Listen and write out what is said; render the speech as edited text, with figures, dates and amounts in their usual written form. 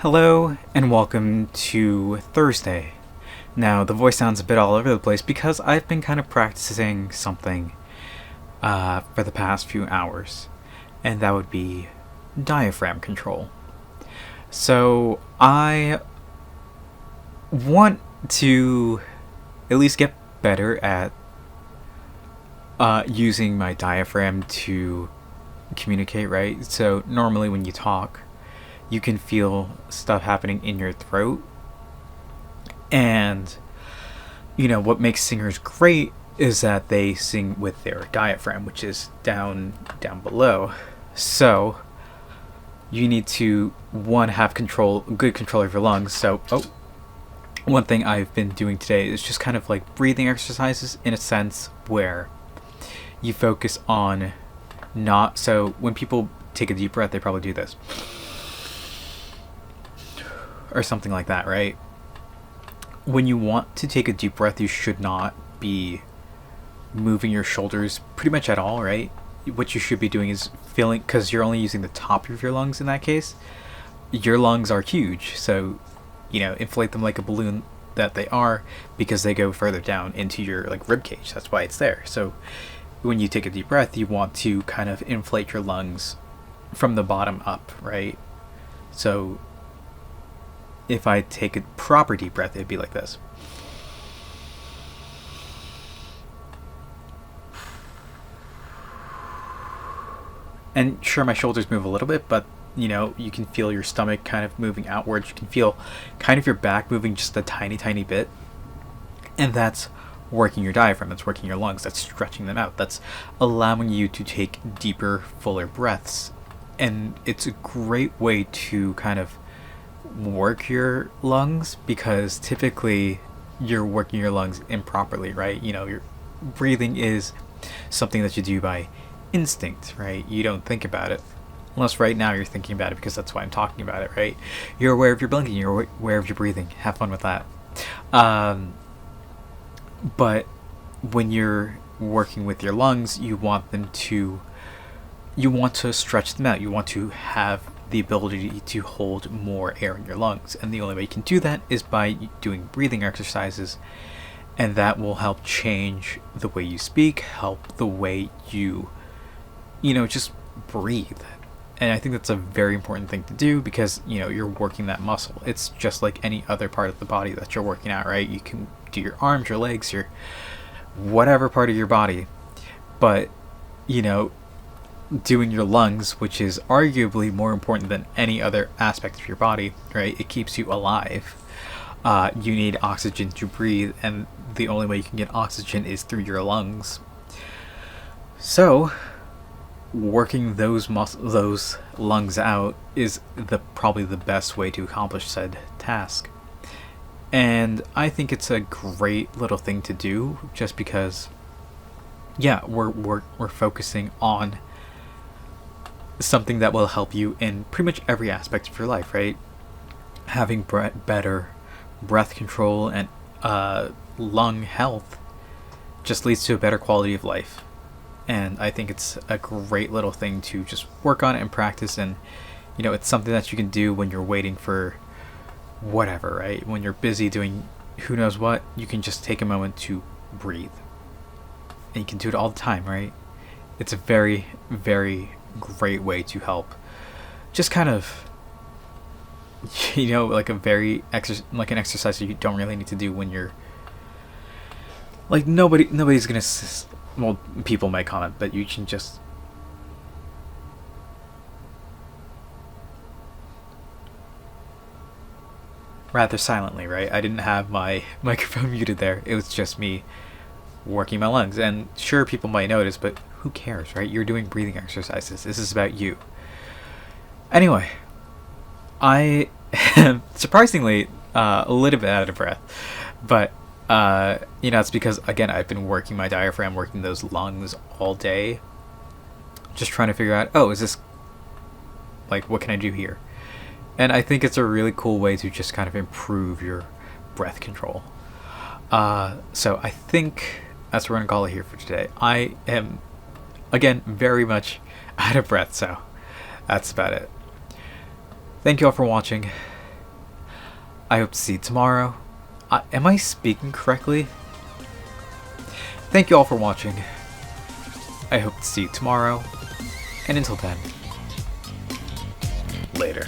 Hello and welcome to Thursday. Now, the voice sounds a bit all over the place because I've been kind of practicing something for the past few hours, and that would be diaphragm control. So, I want to at least get better at using my diaphragm to communicate, right? So, normally when you talk, you can feel stuff happening in your throat. And, what makes singers great is that they sing with their diaphragm, which is down below. So, you need to, one, have good control of your lungs. So, one thing I've been doing today is just kind of like breathing exercises in a sense where you focus on so when people take a deep breath, they probably do this. Or something like that, right? When you want to take a deep breath, you should not be moving your shoulders pretty much at all, right? What you should be doing is feeling, because you're only using the top of your lungs in that case. Your lungs are huge, so, inflate them like a balloon that they are, because they go further down into your rib cage. That's why it's there. So when you take a deep breath, you want to kind of inflate your lungs from the bottom up, right? So if I take a proper deep breath, it'd be like this. And sure, my shoulders move a little bit, but you can feel your stomach kind of moving outwards. You can feel kind of your back moving just a tiny, tiny bit. And that's working your diaphragm. That's working your lungs. That's stretching them out. That's allowing you to take deeper, fuller breaths. And it's a great way to kind of work your lungs, because typically you're working your lungs improperly, right? Your breathing is something that you do by instinct, right? You don't think about it, unless right now you're thinking about it, because that's why I'm talking about it, right? You're aware of your blinking, you're aware of your breathing. Have fun with that. But when you're working with your lungs, you want to stretch them out. You want to have the ability to hold more air in your lungs, and the only way you can do that is by doing breathing exercises, and that will help change the way you speak, help the way you just breathe. And I think that's a very important thing to do, because you're working that muscle. It's just like any other part of the body that you're working out, right? You can do your arms, your legs, your whatever part of your body, but doing your lungs, which is arguably more important than any other aspect of your body, right? It keeps you alive. You need oxygen to breathe, and the only way you can get oxygen is through your lungs. So, working those lungs out is probably the best way to accomplish said task. And I think it's a great little thing to do, just because, we're focusing on something that will help you in pretty much every aspect of your life, right? Having better breath control and lung health just leads to a better quality of life. And I think it's a great little thing to just work on and practice. And it's something that you can do when you're waiting for whatever, right? When you're busy doing who knows what, you can just take a moment to breathe. And you can do it all the time, right? It's a very, very great way to help just kind of like an exercise that you don't really need to do when you're nobody's gonna people might comment, but you can just rather silently, right? I didn't have my microphone muted there. It was just me working my lungs. And sure, people might notice, but who cares, right? You're doing breathing exercises. This is about you. Anyway, I am surprisingly a little bit out of breath, but it's because, again, I've been working my diaphragm, working those lungs all day, just trying to figure out, is this what can I do here? And I think it's a really cool way to just kind of improve your breath control. So I think that's what we're gonna call it here for today. I am, again, very much out of breath, so that's about it. Thank you all for watching. I hope to see you tomorrow. Am I speaking correctly? Thank you all for watching. I hope to see you tomorrow. And until then, later.